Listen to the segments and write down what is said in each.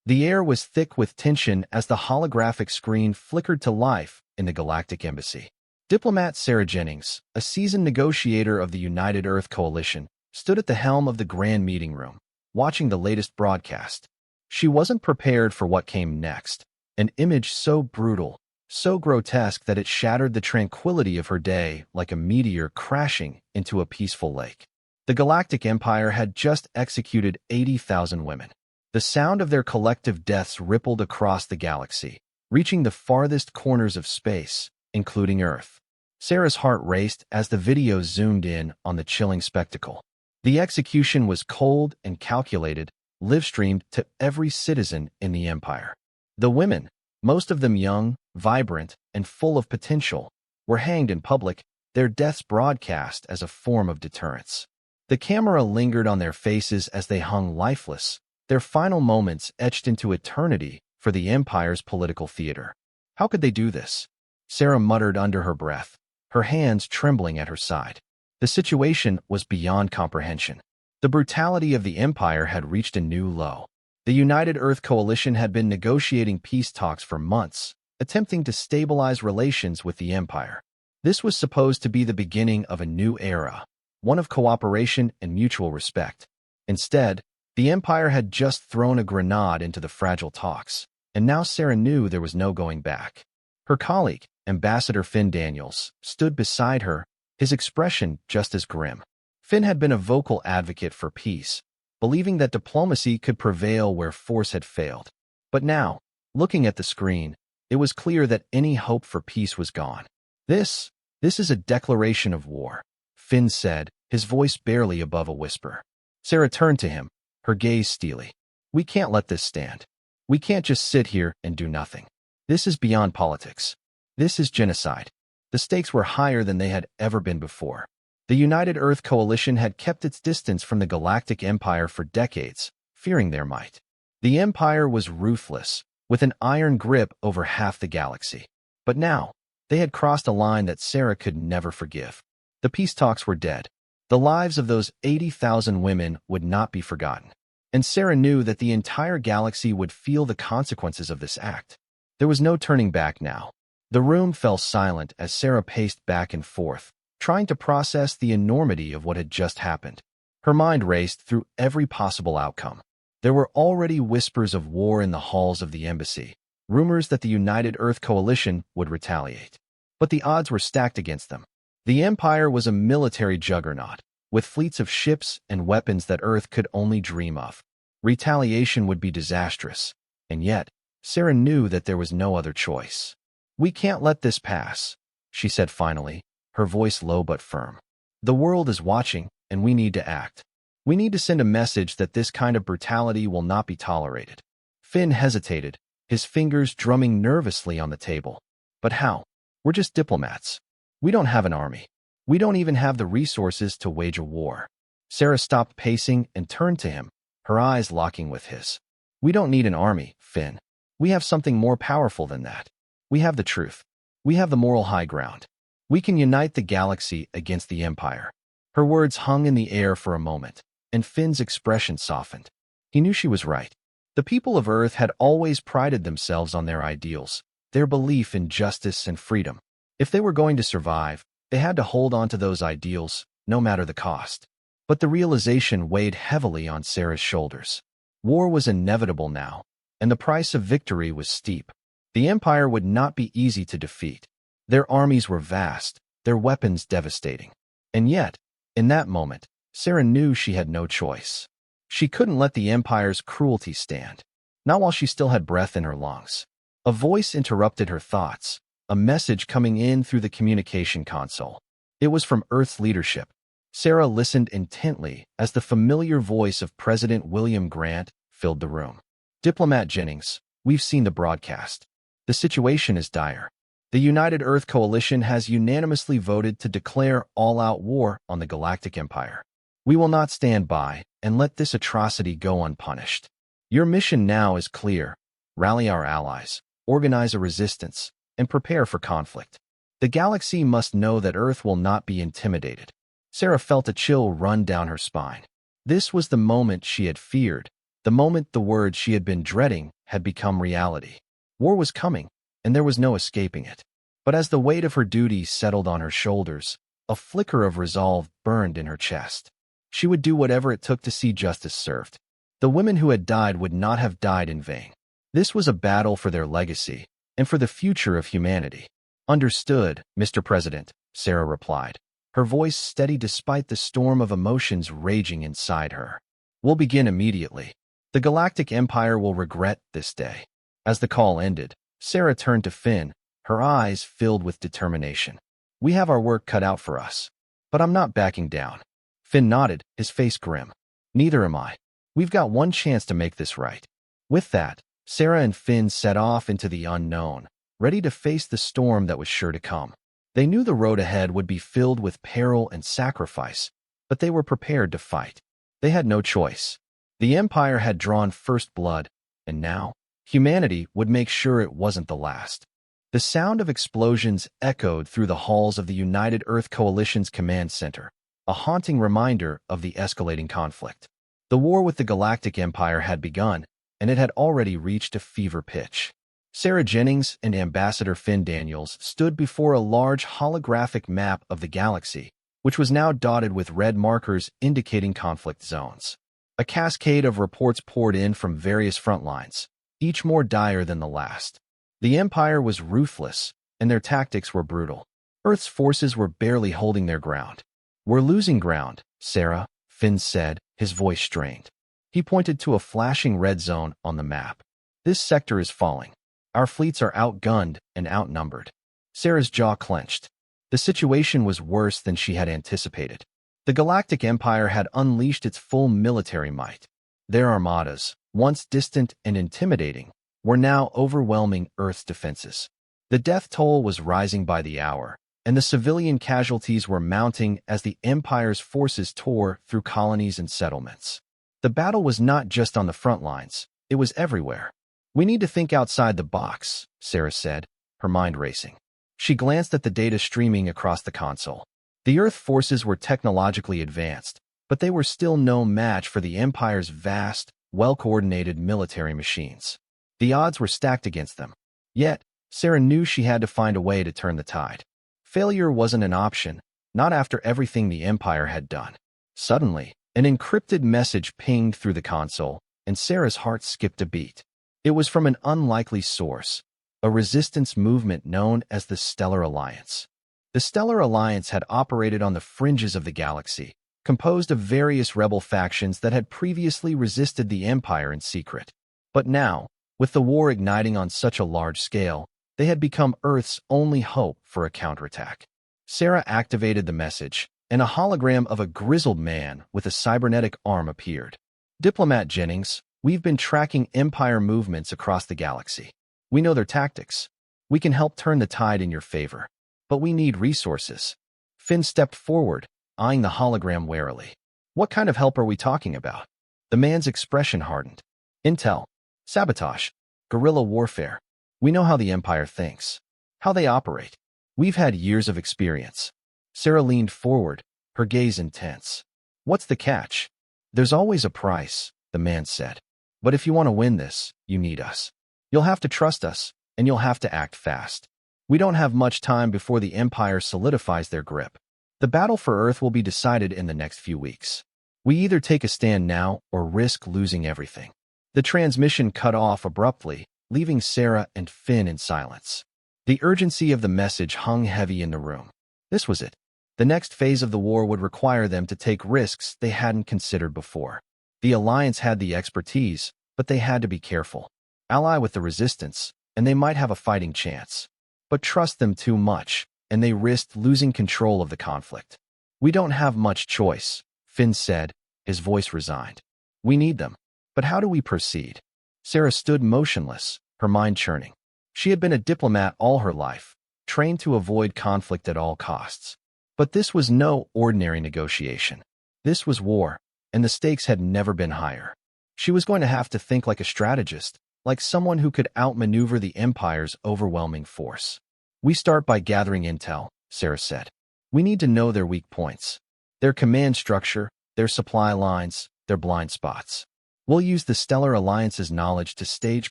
The air was thick with tension as the holographic screen flickered to life in the Galactic Embassy. Diplomat Sarah Jennings, a seasoned negotiator of the United Earth Coalition, stood at the helm of the grand meeting room, watching the latest broadcast. She wasn't prepared for what came next, an image so brutal, so grotesque that it shattered the tranquility of her day like a meteor crashing into a peaceful lake. The Galactic Empire had just executed 80,000 women. The sound of their collective deaths rippled across the galaxy, reaching the farthest corners of space, including Earth. Sarah's heart raced as the video zoomed in on the chilling spectacle. The execution was cold and calculated, live-streamed to every citizen in the Empire. The women, most of them young, vibrant, and full of potential, were hanged in public, their deaths broadcast as a form of deterrence. The camera lingered on their faces as they hung lifeless, their final moments etched into eternity for the Empire's political theater. How could they do this? Sarah muttered under her breath, her hands trembling at her side. The situation was beyond comprehension. The brutality of the Empire had reached a new low. The United Earth Coalition had been negotiating peace talks for months, attempting to stabilize relations with the Empire. This was supposed to be the beginning of a new era, one of cooperation and mutual respect. Instead, the Empire had just thrown a grenade into the fragile talks, and now Sarah knew there was no going back. Her colleague, Ambassador Finn Daniels, stood beside her, his expression just as grim. Finn had been a vocal advocate for peace, believing that diplomacy could prevail where force had failed. But now, looking at the screen, it was clear that any hope for peace was gone. This is a declaration of war, Finn said, his voice barely above a whisper. Sarah turned to him, her gaze steely. We can't let this stand. We can't just sit here and do nothing. This is beyond politics. This is genocide. The stakes were higher than they had ever been before. The United Earth Coalition had kept its distance from the Galactic Empire for decades, fearing their might. The Empire was ruthless, with an iron grip over half the galaxy. But now, they had crossed a line that Sarah could never forgive. The peace talks were dead. The lives of those 80,000 women would not be forgotten. And Sarah knew that the entire galaxy would feel the consequences of this act. There was no turning back now. The room fell silent as Sarah paced back and forth, trying to process the enormity of what had just happened. Her mind raced through every possible outcome. There were already whispers of war in the halls of the embassy, rumors that the United Earth Coalition would retaliate. But the odds were stacked against them. The Empire was a military juggernaut, with fleets of ships and weapons that Earth could only dream of. Retaliation would be disastrous, and yet, Sarah knew that there was no other choice. We can't let this pass, she said finally, her voice low but firm. The world is watching, and we need to act. We need to send a message that this kind of brutality will not be tolerated. Finn hesitated, his fingers drumming nervously on the table. But how? We're just diplomats. We don't have an army. We don't even have the resources to wage a war. Sarah stopped pacing and turned to him, her eyes locking with his. We don't need an army, Finn. We have something more powerful than that. We have the truth. We have the moral high ground. We can unite the galaxy against the Empire. Her words hung in the air for a moment, and Finn's expression softened. He knew she was right. The people of Earth had always prided themselves on their ideals, their belief in justice and freedom. If they were going to survive, they had to hold on to those ideals, no matter the cost. But the realization weighed heavily on Sarah's shoulders. War was inevitable now, and the price of victory was steep. The Empire would not be easy to defeat. Their armies were vast, their weapons devastating. And yet, in that moment, Sarah knew she had no choice. She couldn't let the Empire's cruelty stand, not while she still had breath in her lungs. A voice interrupted her thoughts, a message coming in through the communication console. It was from Earth's leadership. Sarah listened intently as the familiar voice of President William Grant filled the room. Diplomat Jennings, we've seen the broadcast. The situation is dire. The United Earth Coalition has unanimously voted to declare all-out war on the Galactic Empire. We will not stand by and let this atrocity go unpunished. Your mission now is clear. Rally our allies, organize a resistance, and prepare for conflict. The galaxy must know that Earth will not be intimidated. Sarah felt a chill run down her spine. This was the moment she had feared, The moment the word she had been dreading had become reality. War was coming, and there was no escaping it. But as the weight of her duty settled on her shoulders, a flicker of resolve burned in her chest. She would do whatever it took to see justice served. The women who had died would not have died in vain. This was a battle for their legacy and for the future of humanity. Understood, Mr. President, Sarah replied, her voice steady despite the storm of emotions raging inside her. We'll begin immediately. The Galactic Empire will regret this day. As the call ended, Sarah turned to Finn, her eyes filled with determination. We have our work cut out for us. But I'm not backing down. Finn nodded, his face grim. Neither am I. We've got one chance to make this right. With that, Sarah and Finn set off into the unknown, ready to face the storm that was sure to come. They knew the road ahead would be filled with peril and sacrifice, but they were prepared to fight. They had no choice. The Empire had drawn first blood, and now, humanity would make sure it wasn't the last. The sound of explosions echoed through the halls of the United Earth Coalition's command center, a haunting reminder of the escalating conflict. The war with the Galactic Empire had begun, and it had already reached a fever pitch. Sarah Jennings and Ambassador Finn Daniels stood before a large holographic map of the galaxy, which was now dotted with red markers indicating conflict zones. A cascade of reports poured in from various front lines, each more dire than the last. The Empire was ruthless, and their tactics were brutal. Earth's forces were barely holding their ground. We're losing ground, Sarah, Finn said, his voice strained. He pointed to a flashing red zone on the map. This sector is falling. Our fleets are outgunned and outnumbered. Sarah's jaw clenched. The situation was worse than she had anticipated. The Galactic Empire had unleashed its full military might. Their armadas, once distant and intimidating, were now overwhelming Earth's defenses. The death toll was rising by the hour, and the civilian casualties were mounting as the Empire's forces tore through colonies and settlements. The battle was not just on the front lines, it was everywhere. We need to think outside the box, Sarah said, her mind racing. She glanced at the data streaming across the console. The Earth forces were technologically advanced, but they were still no match for the Empire's vast, well-coordinated military machines. The odds were stacked against them. Yet, Sarah knew she had to find a way to turn the tide. Failure wasn't an option, not after everything the Empire had done. Suddenly, an encrypted message pinged through the console, and Sarah's heart skipped a beat. It was from an unlikely source, a resistance movement known as the Stellar Alliance. The Stellar Alliance had operated on the fringes of the galaxy, composed of various rebel factions that had previously resisted the Empire in secret. But now, with the war igniting on such a large scale, they had become Earth's only hope for a counterattack. Sarah activated the message, and a hologram of a grizzled man with a cybernetic arm appeared. Diplomat Jennings, we've been tracking Empire movements across the galaxy. We know their tactics. We can help turn the tide in your favor. But we need resources. Finn stepped forward, eyeing the hologram warily. What kind of help are we talking about? The man's expression hardened. Intel, sabotage, guerrilla warfare. We know how the Empire thinks, how they operate. We've had years of experience. Sarah leaned forward, her gaze intense. What's the catch? There's always a price, the man said. But if you want to win this, you need us. You'll have to trust us, and you'll have to act fast. We don't have much time before the Empire solidifies their grip. The battle for Earth will be decided in the next few weeks. We either take a stand now or risk losing everything. The transmission cut off abruptly, leaving Sarah and Finn in silence. The urgency of the message hung heavy in the room. This was it. The next phase of the war would require them to take risks they hadn't considered before. The Alliance had the expertise, but they had to be careful. Ally with the Resistance, and they might have a fighting chance. But trust them too much, and they risked losing control of the conflict. We don't have much choice, Finn said, his voice resigned. We need them. But how do we proceed? Sarah stood motionless, her mind churning. She had been a diplomat all her life, trained to avoid conflict at all costs. But this was no ordinary negotiation. This was war, and the stakes had never been higher. She was going to have to think like a strategist, like someone who could outmaneuver the Empire's overwhelming force. We start by gathering intel, Sarah said. We need to know their weak points, their command structure, their supply lines, their blind spots. We'll use the Stellar Alliance's knowledge to stage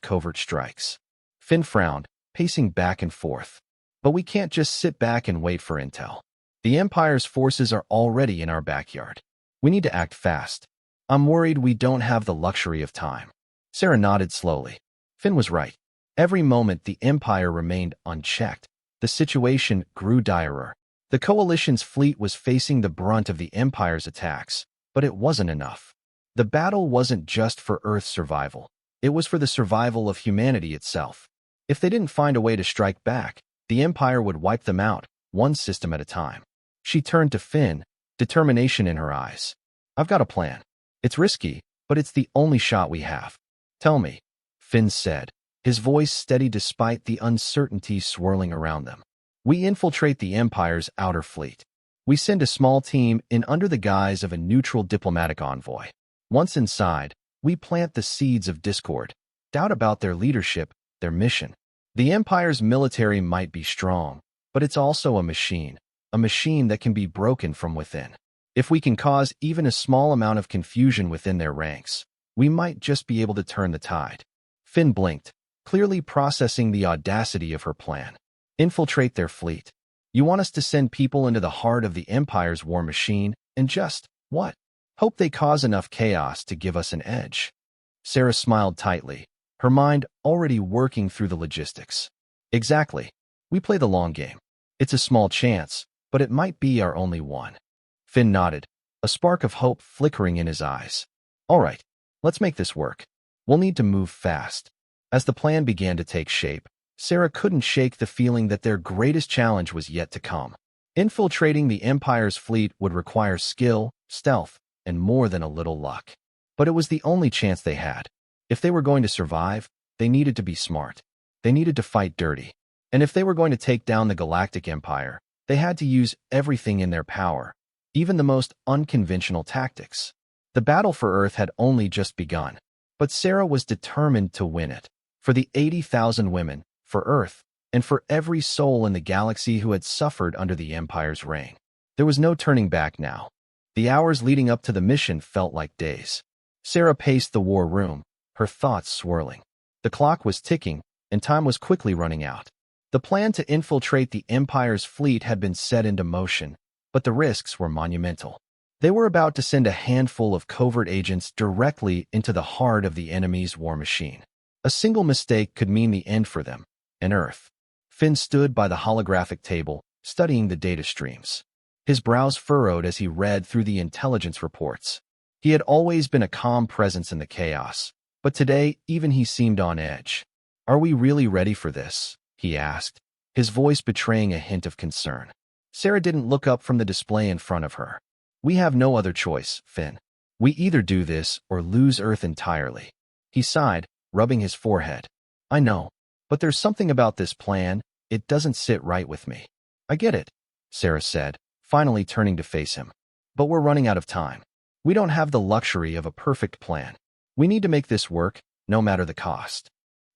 covert strikes. Finn frowned, pacing back and forth. But we can't just sit back and wait for intel. The Empire's forces are already in our backyard. We need to act fast. I'm worried we don't have the luxury of time. Sarah nodded slowly. Finn was right. Every moment the Empire remained unchecked, the situation grew direr. The Coalition's fleet was facing the brunt of the Empire's attacks, but it wasn't enough. The battle wasn't just for Earth's survival. It was for the survival of humanity itself. If they didn't find a way to strike back, the Empire would wipe them out, one system at a time. She turned to Finn, determination in her eyes. I've got a plan. It's risky, but it's the only shot we have. Tell me, Finn said, his voice steady despite the uncertainty swirling around them. We infiltrate the Empire's outer fleet. We send a small team in under the guise of a neutral diplomatic envoy. Once inside, we plant the seeds of discord, doubt about their leadership, their mission. The Empire's military might be strong, but it's also a machine that can be broken from within. If we can cause even a small amount of confusion within their ranks, we might just be able to turn the tide. Finn blinked, clearly processing the audacity of her plan. Infiltrate their fleet. You want us to send people into the heart of the Empire's war machine and just, what? Hope they cause enough chaos to give us an edge. Sarah smiled tightly, her mind already working through the logistics. Exactly. We play the long game. It's a small chance, but it might be our only one. Finn nodded, a spark of hope flickering in his eyes. All right, let's make this work. We'll need to move fast. As the plan began to take shape, Sarah couldn't shake the feeling that their greatest challenge was yet to come. Infiltrating the Empire's fleet would require skill, stealth, and more than a little luck. But it was the only chance they had. If they were going to survive, they needed to be smart. They needed to fight dirty. And if they were going to take down the Galactic Empire, they had to use everything in their power, even the most unconventional tactics. The battle for Earth had only just begun, but Sarah was determined to win it. For the 80,000 women, for Earth, and for every soul in the galaxy who had suffered under the Empire's reign. There was no turning back now. The hours leading up to the mission felt like days. Sarah paced the war room, her thoughts swirling. The clock was ticking, and time was quickly running out. The plan to infiltrate the Empire's fleet had been set into motion, but the risks were monumental. They were about to send a handful of covert agents directly into the heart of the enemy's war machine. A single mistake could mean the end for them, and Earth. Finn stood by the holographic table, studying the data streams. His brows furrowed as he read through the intelligence reports. He had always been a calm presence in the chaos, but today even he seemed on edge. Are we really ready for this? He asked, his voice betraying a hint of concern. Sarah didn't look up from the display in front of her. We have no other choice, Finn. We either do this or lose Earth entirely. He sighed, rubbing his forehead. I know, but there's something about this plan, it doesn't sit right with me. I get it, Sarah said, finally turning to face him. But we're running out of time. We don't have the luxury of a perfect plan. We need to make this work, no matter the cost.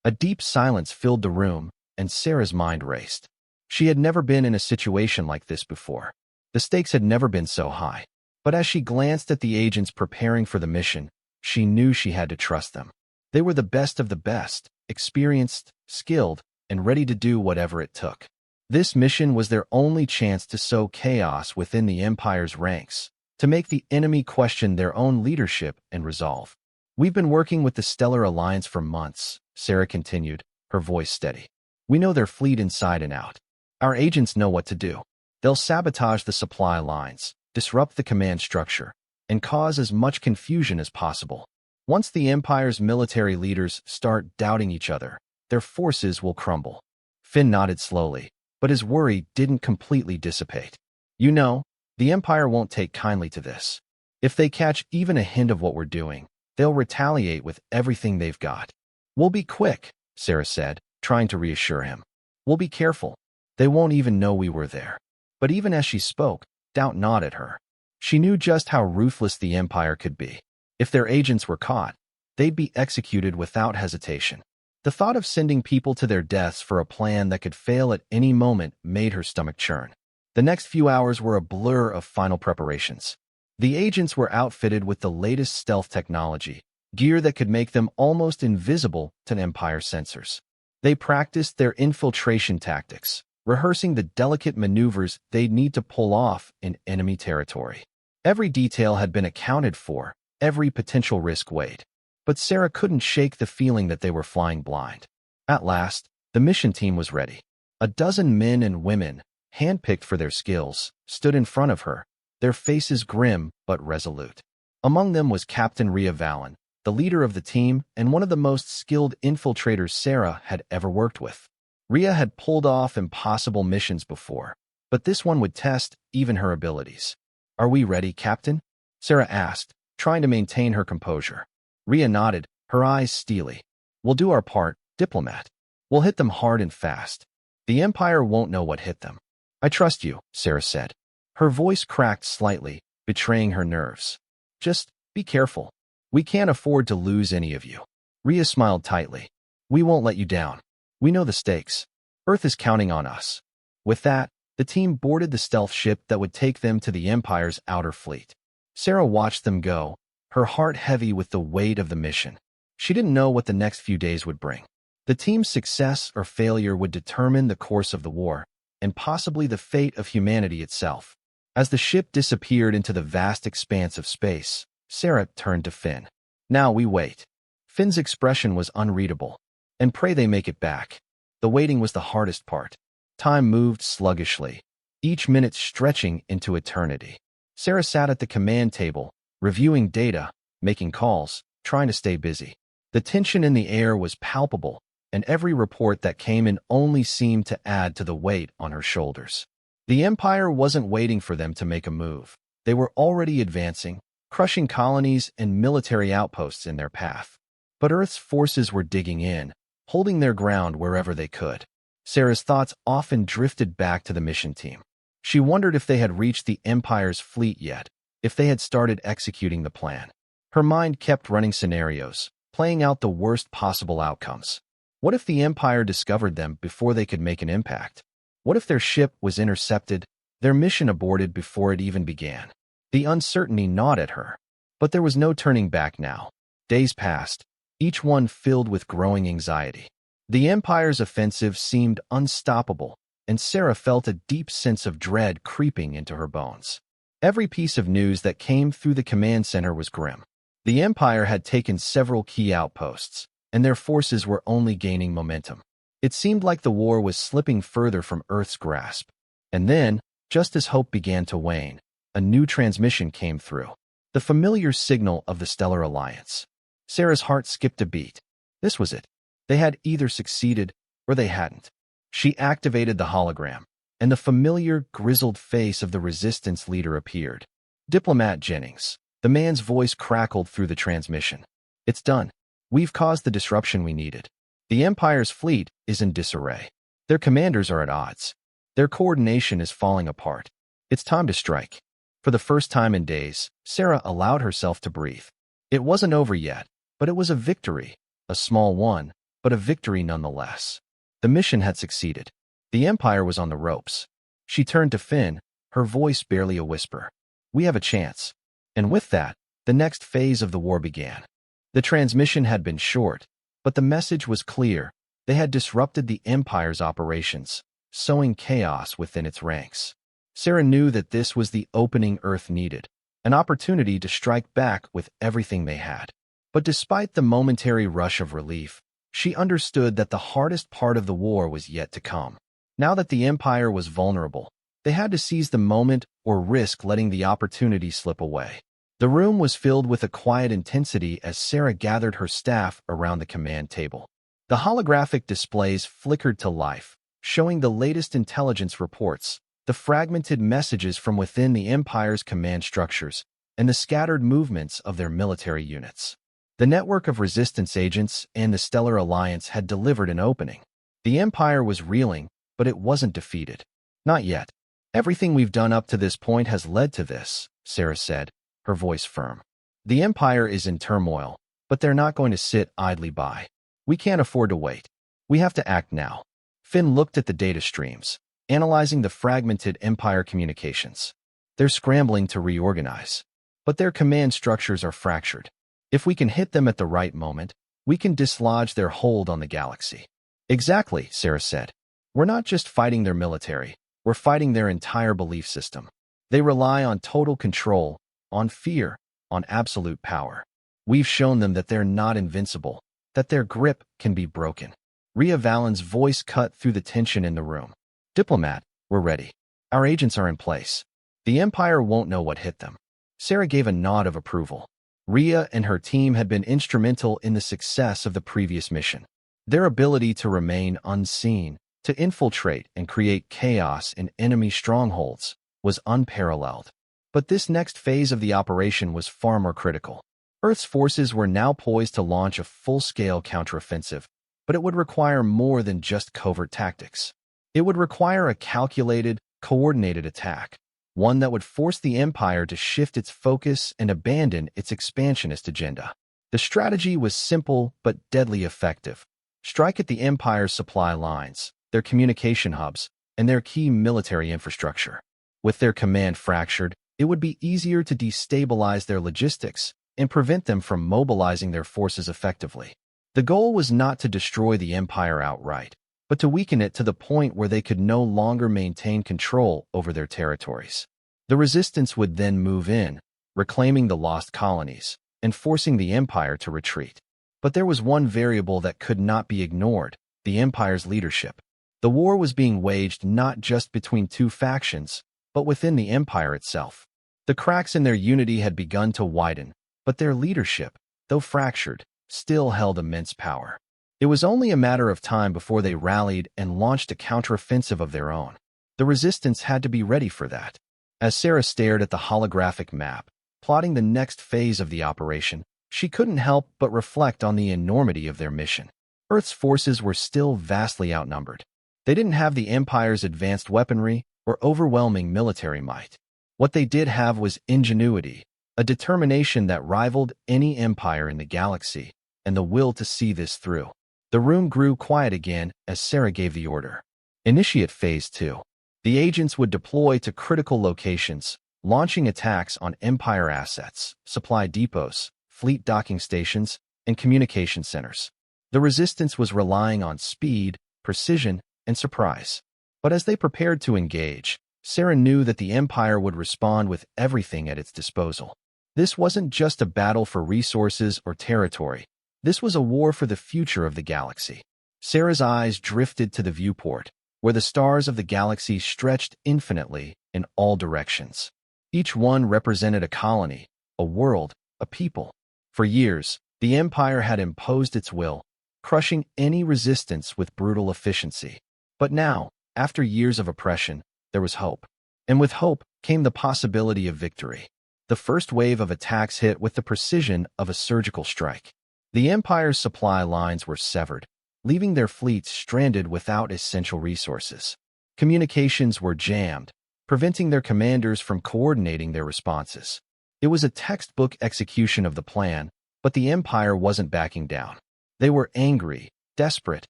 A deep silence filled the room, and Sarah's mind raced. She had never been in a situation like this before. The stakes had never been so high. But as she glanced at the agents preparing for the mission, she knew she had to trust them. They were the best of the best, experienced, skilled, and ready to do whatever it took. This mission was their only chance to sow chaos within the Empire's ranks, to make the enemy question their own leadership and resolve. We've been working with the Stellar Alliance for months, Sarah continued, her voice steady. We know their fleet inside and out. Our agents know what to do. They'll sabotage the supply lines, disrupt the command structure, and cause as much confusion as possible. Once the Empire's military leaders start doubting each other, their forces will crumble. Finn nodded slowly, but his worry didn't completely dissipate. You know, the Empire won't take kindly to this. If they catch even a hint of what we're doing, they'll retaliate with everything they've got. We'll be quick, Sarah said, trying to reassure him. We'll be careful. They won't even know we were there. But even as she spoke, doubt gnawed at her. She knew just how ruthless the Empire could be. If their agents were caught, they'd be executed without hesitation. The thought of sending people to their deaths for a plan that could fail at any moment made her stomach churn. The next few hours were a blur of final preparations. The agents were outfitted with the latest stealth technology, gear that could make them almost invisible to Empire sensors. They practiced their infiltration tactics, rehearsing the delicate maneuvers they'd need to pull off in enemy territory. Every detail had been accounted for, every potential risk weighed. But Sarah couldn't shake the feeling that they were flying blind. At last, the mission team was ready. A dozen men and women, handpicked for their skills, stood in front of her, their faces grim but resolute. Among them was Captain Rhea Vallon, the leader of the team and one of the most skilled infiltrators Sarah had ever worked with. Rhea had pulled off impossible missions before, but this one would test even her abilities. "Are we ready, Captain?" Sarah asked, trying to maintain her composure. Rhea nodded, her eyes steely. "We'll do our part, Diplomat. We'll hit them hard and fast. The Empire won't know what hit them." "I trust you," Sarah said. Her voice cracked slightly, betraying her nerves. "Just be careful. We can't afford to lose any of you." Rhea smiled tightly. "We won't let you down. We know the stakes. Earth is counting on us." With that, the team boarded the stealth ship that would take them to the Empire's outer fleet. Sarah watched them go, her heart heavy with the weight of the mission. She didn't know what the next few days would bring. The team's success or failure would determine the course of the war, and possibly the fate of humanity itself. As the ship disappeared into the vast expanse of space, Sarah turned to Finn. "Now we wait." Finn's expression was unreadable. "And pray they make it back." The waiting was the hardest part. Time moved sluggishly, each minute stretching into eternity. Sarah sat at the command table, reviewing data, making calls, trying to stay busy. The tension in the air was palpable, and every report that came in only seemed to add to the weight on her shoulders. The Empire wasn't waiting for them to make a move. They were already advancing, crushing colonies and military outposts in their path. But Earth's forces were digging in, holding their ground wherever they could. Sarah's thoughts often drifted back to the mission team. She wondered if they had reached the Empire's fleet yet, if they had started executing the plan. Her mind kept running scenarios, playing out the worst possible outcomes. What if the Empire discovered them before they could make an impact? What if their ship was intercepted, their mission aborted before it even began? The uncertainty gnawed at her. But there was no turning back now. Days passed, each one filled with growing anxiety. The Empire's offensive seemed unstoppable, and Sarah felt a deep sense of dread creeping into her bones. Every piece of news that came through the command center was grim. The Empire had taken several key outposts, and their forces were only gaining momentum. It seemed like the war was slipping further from Earth's grasp. And then, just as hope began to wane, a new transmission came through. The familiar signal of the Stellar Alliance. Sarah's heart skipped a beat. This was it. They had either succeeded or they hadn't. She activated the hologram, and the familiar, grizzled face of the resistance leader appeared. Diplomat Jennings. The man's voice crackled through the transmission. "It's done. We've caused the disruption we needed. The Empire's fleet is in disarray. Their commanders are at odds. Their coordination is falling apart. It's time to strike." For the first time in days, Sarah allowed herself to breathe. It wasn't over yet, but it was a victory. A small one, but a victory nonetheless. The mission had succeeded. The Empire was on the ropes. She turned to Finn, her voice barely a whisper. "We have a chance." And with that, the next phase of the war began. The transmission had been short, but the message was clear. They had disrupted the Empire's operations, sowing chaos within its ranks. Sarah knew that this was the opening Earth needed, an opportunity to strike back with everything they had. But despite the momentary rush of relief, she understood that the hardest part of the war was yet to come. Now that the Empire was vulnerable, they had to seize the moment or risk letting the opportunity slip away. The room was filled with a quiet intensity as Sarah gathered her staff around the command table. The holographic displays flickered to life, showing the latest intelligence reports, the fragmented messages from within the Empire's command structures, and the scattered movements of their military units. The network of resistance agents and the Stellar Alliance had delivered an opening. The Empire was reeling, but it wasn't defeated. "Not yet. Everything we've done up to this point has led to this," Sarah said, her voice firm. "The Empire is in turmoil, but they're not going to sit idly by. We can't afford to wait. We have to act now." Finn looked at the data streams, analyzing the fragmented Empire communications. They're scrambling to reorganize, but their command structures are fractured. If we can hit them at the right moment, we can dislodge their hold on the galaxy. Exactly, Sarah said. We're not just fighting their military, we're fighting their entire belief system. They rely on total control, on fear, on absolute power. We've shown them that they're not invincible, that their grip can be broken. Rhea Valen's voice cut through the tension in the room. Diplomat, we're ready. Our agents are in place. The Empire won't know what hit them. Sarah gave a nod of approval. Rhea and her team had been instrumental in the success of the previous mission. Their ability to remain unseen, to infiltrate and create chaos in enemy strongholds, was unparalleled. But this next phase of the operation was far more critical. Earth's forces were now poised to launch a full-scale counteroffensive, but it would require more than just covert tactics. It would require a calculated, coordinated attack, one that would force the Empire to shift its focus and abandon its expansionist agenda. The strategy was simple but deadly effective. Strike at the Empire's supply lines, their communication hubs, and their key military infrastructure. With their command fractured, it would be easier to destabilize their logistics and prevent them from mobilizing their forces effectively. The goal was not to destroy the Empire outright, but to weaken it to the point where they could no longer maintain control over their territories. The resistance would then move in, reclaiming the lost colonies, and forcing the Empire to retreat. But there was one variable that could not be ignored: the Empire's leadership. The war was being waged not just between two factions, but within the Empire itself. The cracks in their unity had begun to widen, but their leadership, though fractured, still held immense power. It was only a matter of time before they rallied and launched a counteroffensive of their own. The resistance had to be ready for that. As Sarah stared at the holographic map, plotting the next phase of the operation, she couldn't help but reflect on the enormity of their mission. Earth's forces were still vastly outnumbered. They didn't have the Empire's advanced weaponry or overwhelming military might. What they did have was ingenuity, a determination that rivaled any empire in the galaxy, and the will to see this through. The room grew quiet again as Sarah gave the order. Initiate Phase 2. The agents would deploy to critical locations, launching attacks on Empire assets, supply depots, fleet docking stations, and communication centers. The resistance was relying on speed, precision, and surprise. But as they prepared to engage, Sarah knew that the Empire would respond with everything at its disposal. This wasn't just a battle for resources or territory. This was a war for the future of the galaxy. Sarah's eyes drifted to the viewport, where the stars of the galaxy stretched infinitely in all directions. Each one represented a colony, a world, a people. For years, the Empire had imposed its will, crushing any resistance with brutal efficiency. But now, after years of oppression, there was hope. And with hope came the possibility of victory. The first wave of attacks hit with the precision of a surgical strike. The Empire's supply lines were severed, leaving their fleets stranded without essential resources. Communications were jammed, preventing their commanders from coordinating their responses. It was a textbook execution of the plan, but the Empire wasn't backing down. They were angry, desperate,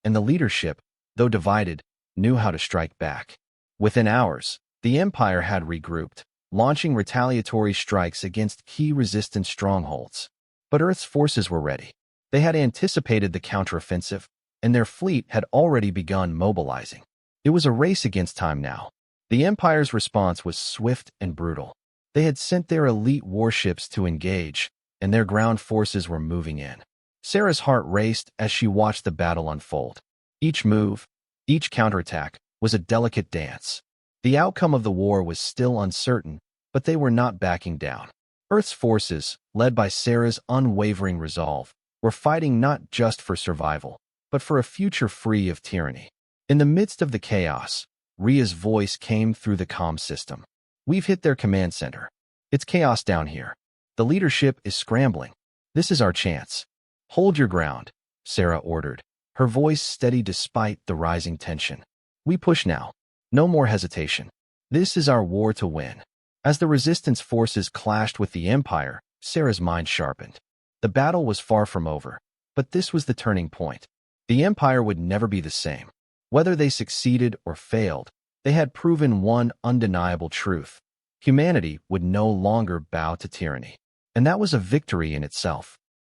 and the leadership, though divided, knew how to strike back. Within hours, the Empire had regrouped, launching retaliatory strikes against key resistance strongholds. But Earth's forces were ready. They had anticipated the counteroffensive, and their fleet had already begun mobilizing. It was a race against time now. The Empire's response was swift and brutal. They had sent their elite warships to engage, and their ground forces were moving in. Sarah's heart raced as she watched the battle unfold. Each move, each counterattack, was a delicate dance. The outcome of the war was still uncertain, but they were not backing down. Earth's forces, led by Sarah's unwavering resolve, were fighting not just for survival, but for a future free of tyranny. In the midst of the chaos, Rhea's voice came through the comm system. We've hit their command center. It's chaos down here. The leadership is scrambling. This is our chance. Hold your ground, Sarah ordered, her voice steady despite the rising tension. We push now. No more hesitation. This is our war to win. As the resistance forces clashed with the Empire, Sarah's mind sharpened. The battle was far from over, but this was the turning point. The Empire would never be the same. Whether they succeeded or failed, they had proven one undeniable truth. Humanity would no longer bow to tyranny. And that was a victory in itself.